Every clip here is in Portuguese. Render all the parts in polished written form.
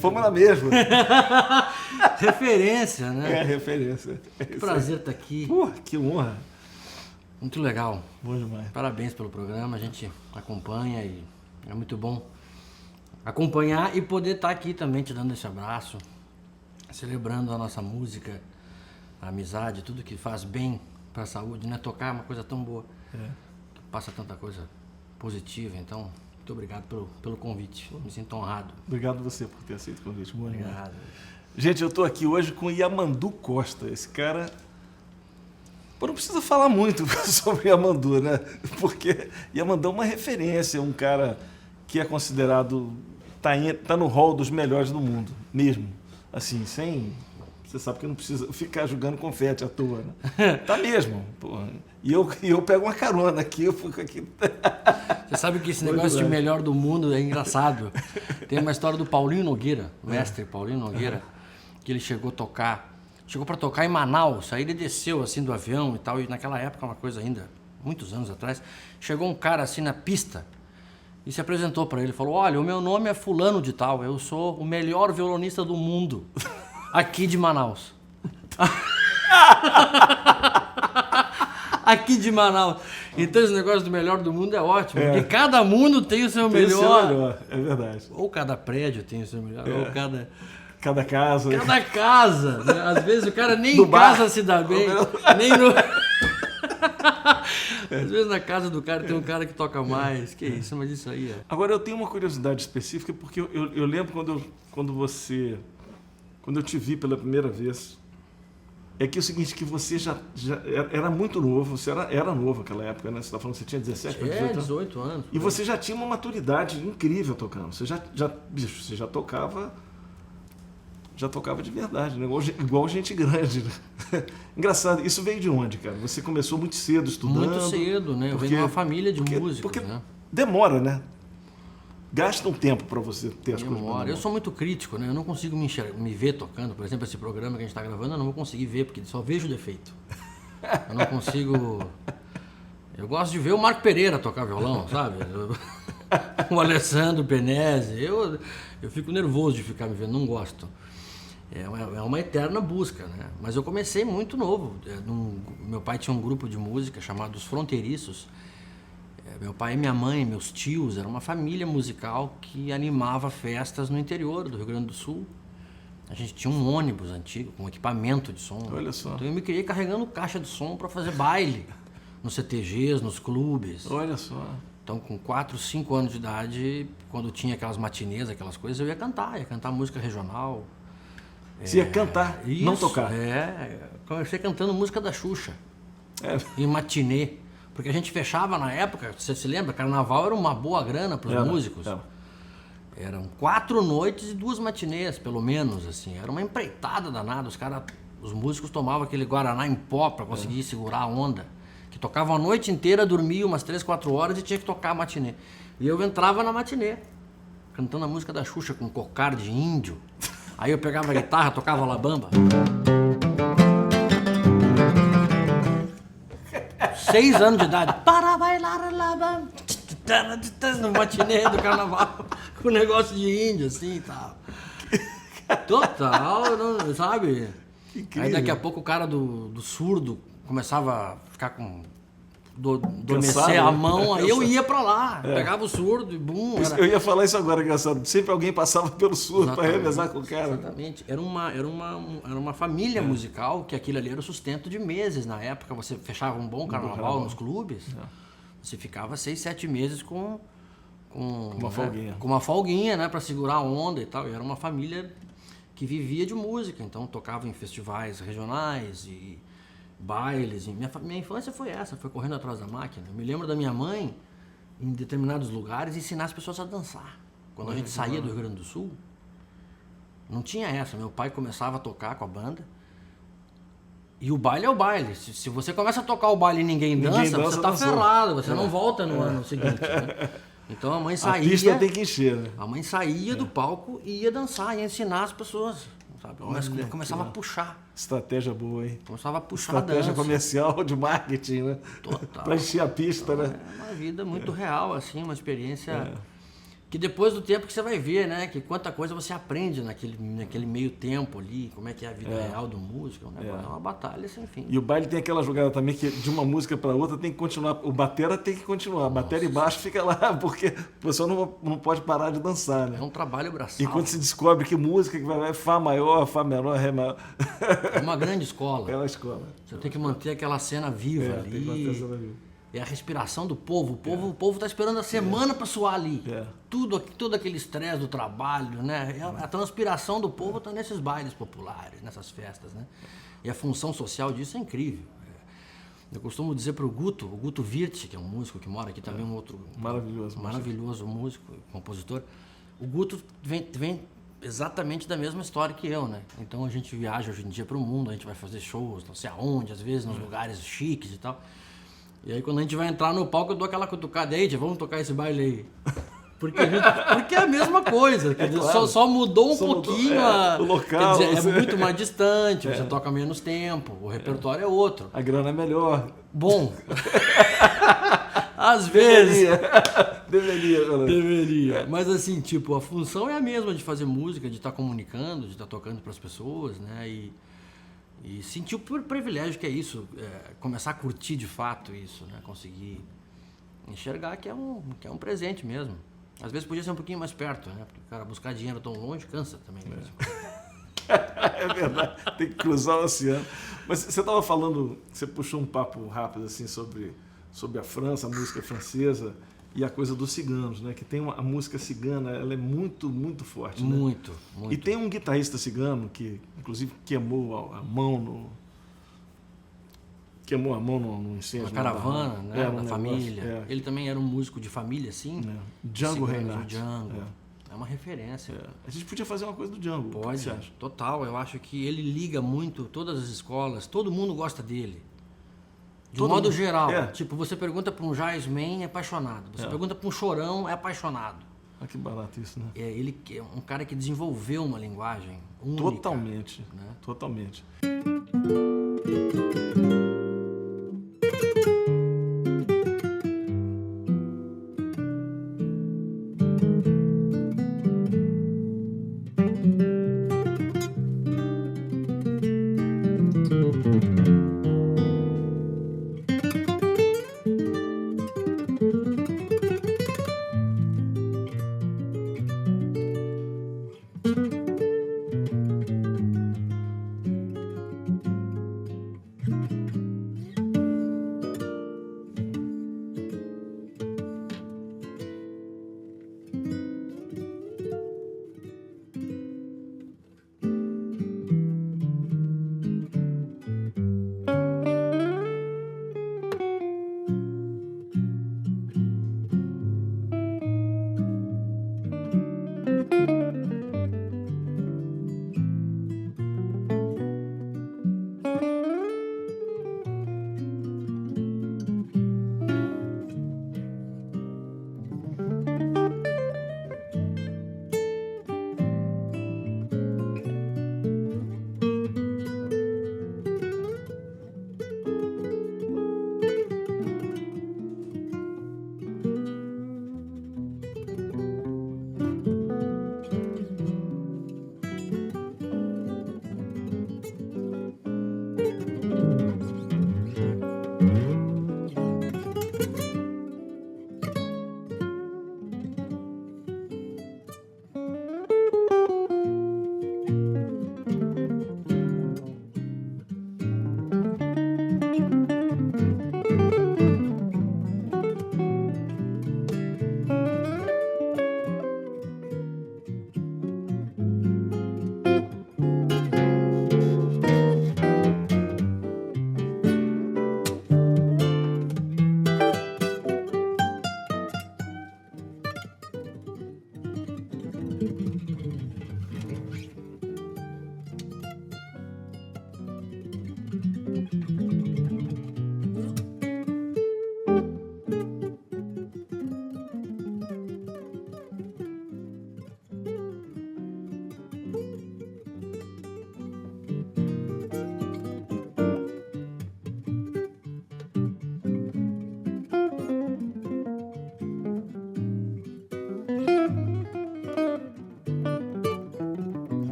Fomos na mesma. Referência, né? É, referência. Que prazer estar aqui. Que honra. Muito legal. Bom demais. Parabéns pelo programa, a gente acompanha e é muito bom acompanhar e poder estar aqui também te dando esse abraço, celebrando a nossa música, a amizade, tudo que faz bem para a saúde, né? Tocar é uma coisa tão boa, que passa tanta coisa positiva. Então, muito obrigado pelo convite, me sinto honrado. Obrigado você por ter aceito o convite. Bom, obrigado. Gente, eu estou aqui hoje com Yamandu Costa. Esse cara... Pô, não precisa falar muito sobre Yamandu, né? Porque Yamandu é uma referência, um cara que é considerado... Tá no hall dos melhores do mundo, mesmo. Assim, sem... Você sabe que não precisa ficar jogando confete à toa, né? Tá mesmo. Porra. E eu pego uma carona aqui, eu fico aqui... Você sabe que esse negócio de melhor do mundo é engraçado. Tem uma história do Paulinho Nogueira, mestre Paulinho Nogueira, que ele chegou para tocar em Manaus, aí ele desceu assim do avião e tal, e naquela época, uma coisa ainda, muitos anos atrás, chegou um cara assim na pista e se apresentou para ele, falou: olha, o meu nome é fulano de tal, eu sou o melhor violonista do mundo, aqui de Manaus. Aqui de Manaus. Então esse negócio do melhor do mundo é ótimo, porque cada mundo tem o seu melhor. É verdade. Ou cada prédio tem o seu melhor, ou Cada casa. Cada casa, né? Às vezes o cara nem em casa se dá bem, nem no... Às vezes na casa do cara tem um cara que toca mais, que isso, mas isso aí é... Agora eu tenho uma curiosidade específica, porque eu lembro quando eu te vi pela primeira vez, é que é o seguinte, que você já era muito novo, você era novo naquela época, né? Você está falando que você tinha 17 para 18 anos? 18 anos. E você já tinha uma maturidade incrível tocando, você já tocava de verdade, né? Igual gente grande, né? Engraçado, isso veio de onde, cara? Você começou muito cedo estudando? Muito cedo, né? Eu venho de uma família de músicos, porque né? Demora, né? Gasta um tempo para você ter as coisas. Eu sou muito crítico, né? Eu não consigo me ver tocando. Por exemplo, esse programa que a gente está gravando, eu não vou conseguir ver, porque só vejo defeito. Eu não consigo... Eu gosto de ver o Marco Pereira tocar violão, sabe? O Alessandro Penese. Eu fico nervoso de ficar me vendo, não gosto. É uma eterna busca, né? Mas eu comecei muito novo. Meu pai tinha um grupo de música chamado Os Fronteiriços. Meu pai e minha mãe, meus tios, era uma família musical que animava festas no interior do Rio Grande do Sul. A gente tinha um ônibus antigo com equipamento de som. Olha só. Então eu me criei carregando caixa de som para fazer baile nos CTGs, nos clubes. Olha só. Então, com 4, 5 anos de idade, quando tinha aquelas matinês, aquelas coisas, eu ia cantar música regional. Você ia cantar, isso, não tocar? Comecei cantando música da Xuxa, em matinê. Porque a gente fechava na época, você se lembra, carnaval era uma boa grana para os músicos. Eram 4 noites e 2 matinês, pelo menos, assim. Era uma empreitada danada, os músicos tomavam aquele Guaraná em pó para conseguir segurar a onda. Que tocavam a noite inteira, dormia umas 3, 4 horas e tinha que tocar a matinê. E eu entrava na matinê, cantando a música da Xuxa com cocar de índio. Aí eu pegava a guitarra, tocava La Bamba. 6 anos de idade. Para bailar La Bamba. No matinê do carnaval. Com negócio de índio, assim e tal. Total, não, sabe? Aí daqui a pouco o cara do surdo começava a ficar com... adormecer a mão, aí eu ia pra lá, pegava o surdo e bum. Eu ia falar isso agora, engraçado. Sempre alguém passava pelo surdo para revezar com o cara. Exatamente. Era uma família musical, que aquilo ali era o sustento de meses na época. Você fechava um bom carnaval nos clubes, você ficava 6, 7 meses com uma folguinha. Com uma folguinha, né, para segurar a onda e tal. E era uma família que vivia de música, então tocava em festivais regionais e bailes. Minha infância foi essa, foi correndo atrás da máquina. Eu me lembro da minha mãe, em determinados lugares, ensinar as pessoas a dançar. Quando a gente saía do Rio Grande do Sul, não tinha essa. Meu pai começava a tocar com a banda, e o baile é o baile. Se você começa a tocar o baile e ninguém dança, você tá ferrado, você não volta no ano seguinte. Né? Então a mãe saía... A pista tem que encher, né? A mãe saía do palco e ia dançar, ia ensinar as pessoas. sabe? Olha, Começava a puxar. Estratégia boa, hein? Começava a puxar a Estratégia dança. comercial de marketing, né? Total. Pra encher a pista, né? É uma vida muito real, assim, uma experiência que depois do tempo que você vai ver, né? Que quanta coisa você aprende naquele meio tempo ali, como é que é a vida real do músico, é uma batalha sem fim. E o baile tem aquela jogada também que de uma música para outra tem que continuar. O batera tem que continuar. A bateria e baixo fica lá, porque o pessoal não pode parar de dançar, né? É um trabalho braçal. E quando se descobre que música que vai Fá maior, Fá menor, Ré maior. É uma grande escola. É uma escola. Você tem que manter aquela cena viva ali. Tem que manter a cena viva. É a respiração do povo. O povo tá esperando a semana para suar ali. É. Todo aquele estresse do trabalho, né? A transpiração do povo tá nesses bailes populares, nessas festas, né? E a função social disso é incrível. Eu costumo dizer para o Guto Virte, que é um músico que mora aqui também, um outro maravilhoso músico, compositor. O Guto vem exatamente da mesma história que eu, né? Então a gente viaja hoje em dia para o mundo, a gente vai fazer shows, não sei aonde, às vezes nos lugares chiques e tal. E aí quando a gente vai entrar no palco, eu dou aquela cutucada aí, vamos tocar esse baile aí. Porque é a mesma coisa, quer dizer, claro. só mudou um pouquinho o local. Quer dizer, é muito mais distante, você toca menos tempo, o repertório é outro. A grana é melhor. Bom, às vezes... Deveria. Mas assim, tipo, a função é a mesma de fazer música, de estar comunicando, de estar tocando para as pessoas, né? E sentir o privilégio que é isso, começar a curtir de fato isso, né? Conseguir enxergar que é um presente mesmo. Às vezes podia ser um pouquinho mais perto, né? Porque, cara, buscar dinheiro tão longe cansa também. É verdade, tem que cruzar o oceano. Mas você estava falando, você puxou um papo rápido assim sobre a França, a música francesa e a coisa dos ciganos, né? Que tem a música cigana, ela é muito, muito forte, né? Muito. E tem um guitarrista cigano que, inclusive, queimou a mão no incêndio. Uma caravana, né? Da família. É. Ele também era um músico de família, assim. Django Reinhardt. Django. É uma referência. A gente podia fazer uma coisa do Django. Pode, você acha? total. Eu acho que ele liga muito todas as escolas, todo mundo gosta dele. De modo geral. Tipo, você pergunta para um jazzman, é apaixonado. Você pergunta para um chorão, é apaixonado. Ah, que barato isso, né? Ele é um cara que desenvolveu uma linguagem única. Totalmente. Né? Totalmente.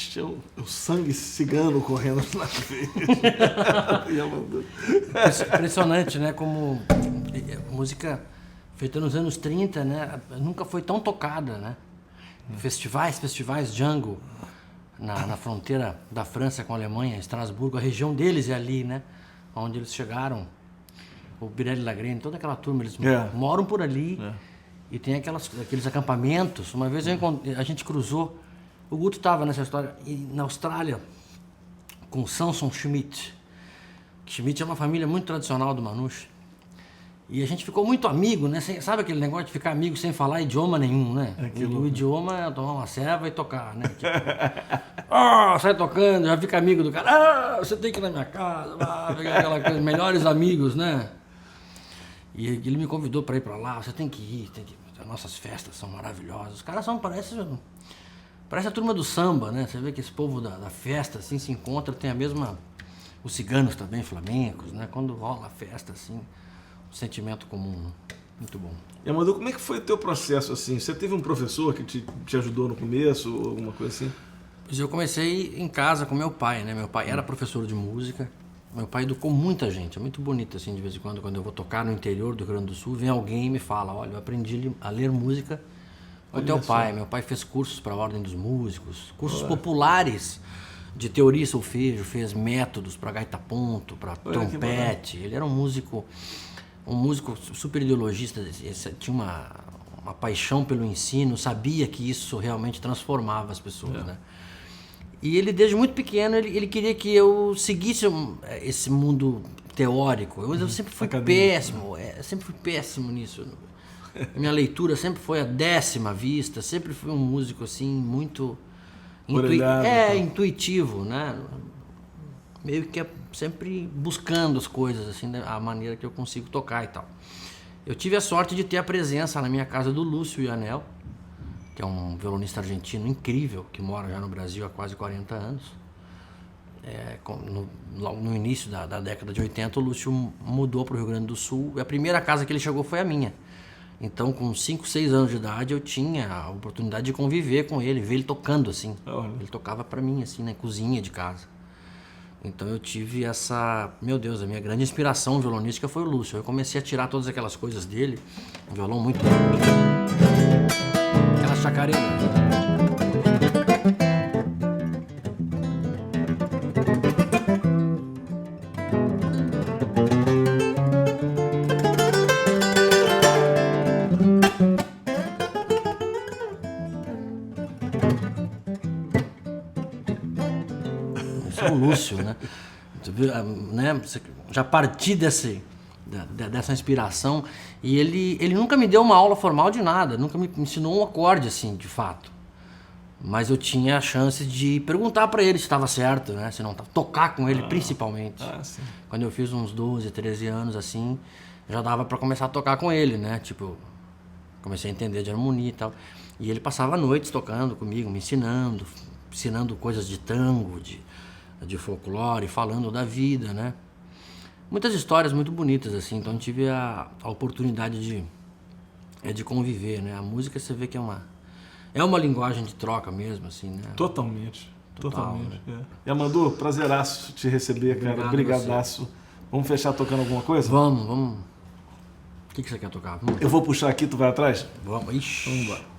Este é o sangue cigano correndo na veia. Yamandu. Impressionante, né? Como música feita nos anos 30, né? Nunca foi tão tocada, né? Festivais Django, na fronteira da França com a Alemanha, Estrasburgo, a região deles é ali, né? Onde eles chegaram, o Birelli Lagrene, toda aquela turma, eles moram por ali e tem aqueles acampamentos. Uma vez a gente cruzou, o Guto estava nessa história, na Austrália, com Samson Schmidt. Schmidt é uma família muito tradicional do Manouche. E a gente ficou muito amigo, né? Sabe aquele negócio de ficar amigo sem falar idioma nenhum, né? O idioma é tomar uma ceva e tocar, né? Tipo, sai tocando, já fica amigo do cara. Você tem que ir na minha casa, pegar aquela coisa, melhores amigos, né? E ele me convidou para ir para lá. Você tem que ir, as nossas festas são maravilhosas. Os caras parece a turma do samba, né? Você vê que esse povo da festa, assim, se encontra, tem a mesma... Os ciganos também, flamencos, né? Quando rola a festa, assim... sentimento comum, muito bom. Yamandu, como é que foi o teu processo assim? Você teve um professor que te ajudou no começo, ou alguma coisa assim? Pois eu comecei em casa com meu pai, né? Meu pai era professor de música, meu pai educou muita gente, é muito bonito assim, de vez em quando eu vou tocar no interior do Rio Grande do Sul, vem alguém e me fala, olha, eu aprendi a ler música com teu pai. Meu pai fez cursos para a Ordem dos Músicos, cursos populares de teoria e solfejo, fez métodos para gaita ponto, para trompete, ele era um músico super ideologista, tinha uma paixão pelo ensino, sabia que isso realmente transformava as pessoas, né? E ele, desde muito pequeno, ele queria que eu seguisse esse mundo teórico. Eu sempre fui péssimo nisso. Minha leitura sempre foi a 10ª vista, sempre fui um músico assim, muito intuitivo, né? Meio que sempre buscando as coisas, assim, a maneira que eu consigo tocar e tal. Eu tive a sorte de ter a presença na minha casa do Lúcio Ionel, que é um violonista argentino incrível, que mora já no Brasil há quase 40 anos. No início da década de 80, o Lúcio mudou para o Rio Grande do Sul, e a primeira casa que ele chegou foi a minha. Então, com 5, 6 anos de idade, eu tinha a oportunidade de conviver com ele, ver ele tocando, assim. Ele tocava para mim, assim, na cozinha de casa. Então eu tive meu Deus, a minha grande inspiração violonística foi o Lúcio. Eu comecei a tirar todas aquelas coisas dele, um violão muito... aquela chacareta. Esse é o Lúcio, né? Já parti dessa inspiração, e ele nunca me deu uma aula formal de nada, nunca me ensinou um acorde assim, de fato. Mas eu tinha a chance de perguntar para ele se estava certo, né? Se não estava, tocar com ele principalmente. Quando eu fiz uns 12, 13 anos assim, já dava para começar a tocar com ele, né? Tipo, comecei a entender de harmonia e tal. E ele passava noites tocando comigo, me ensinando coisas de tango, de folclore, falando da vida, né? Muitas histórias muito bonitas, assim. Então, eu tive a oportunidade de conviver, né? A música, você vê que é uma linguagem de troca mesmo, assim, né? Totalmente. Né? Yamandu, prazeraço te receber, cara. Brigadaço. Vamos fechar tocando alguma coisa? Vamos. O que você quer tocar? Eu vou puxar aqui, tu vai atrás? Vamos. Ixi. Vamos embora.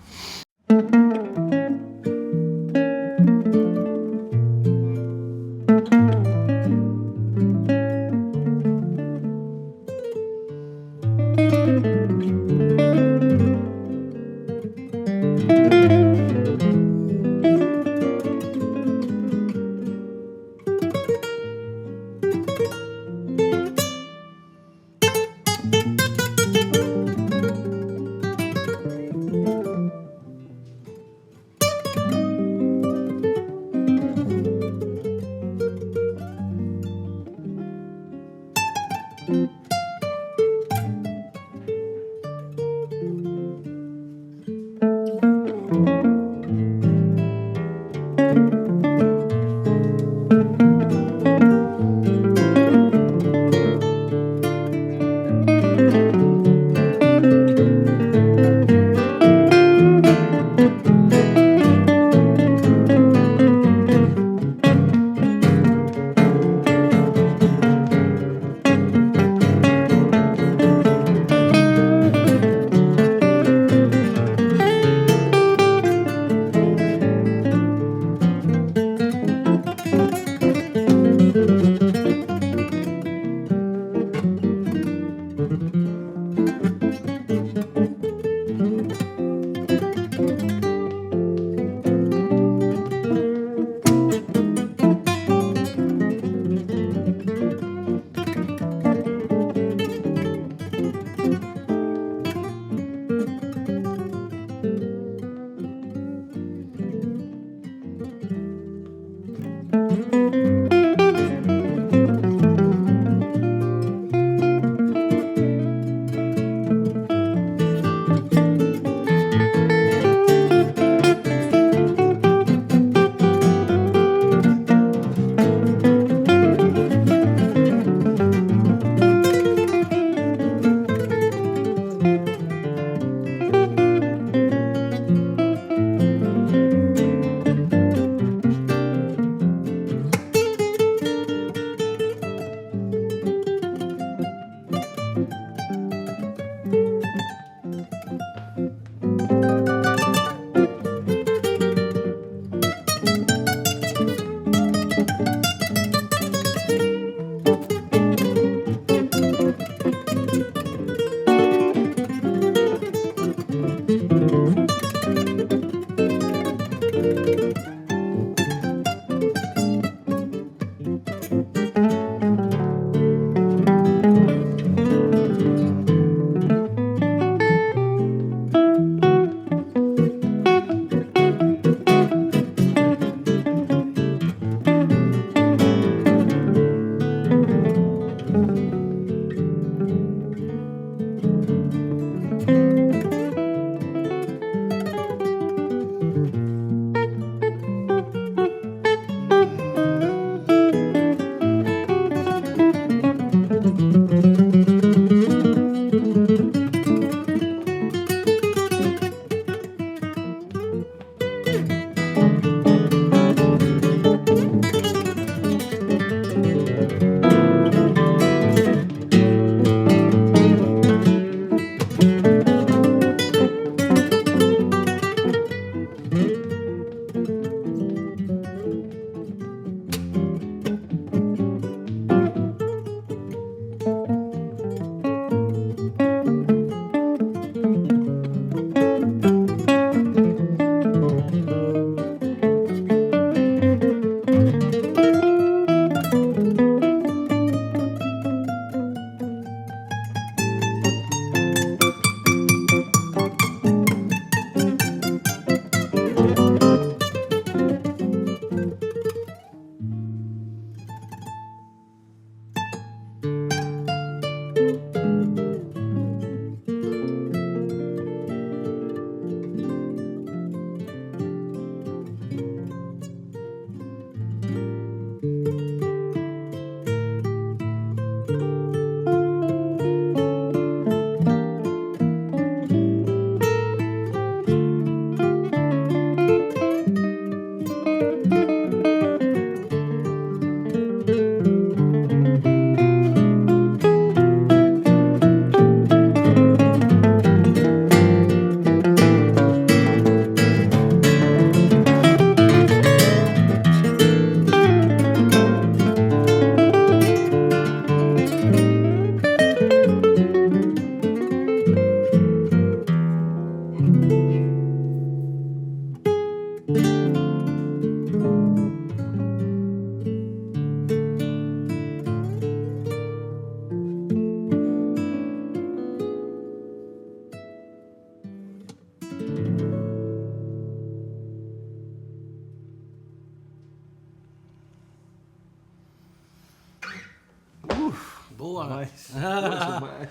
Boa. Mas, poxa, mas...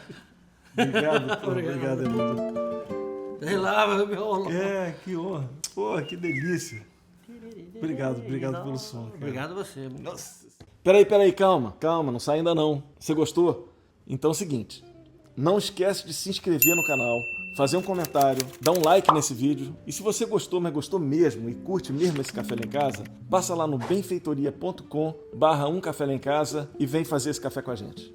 Obrigado, pô, obrigado, Edu. Sei lá, meu violão. Que honra. Pô, que delícia. Obrigado pelo som, cara. Obrigado a você. Nossa. Peraí, calma, não sai ainda não. Você gostou? Então é o seguinte, não esquece de se inscrever no canal, fazer um comentário, dar um like nesse vídeo. E se você gostou, mas gostou mesmo e curte mesmo esse Café Lá em Casa, passa lá no benfeitoria.com/Um Café Lá em Casa e vem fazer esse café com a gente.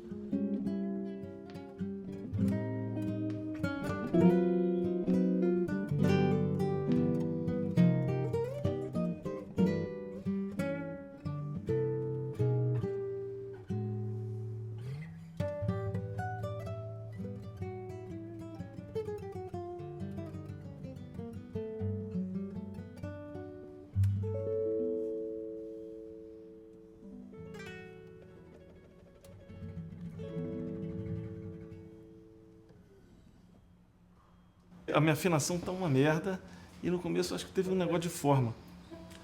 A minha afinação tá uma merda e no começo eu acho que teve um negócio de forma.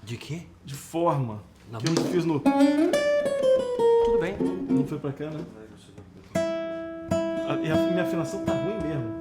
De quê? De forma. Na que eu música? fiz no... Tudo bem. Não foi pra cá, né? E a minha afinação tá ruim mesmo.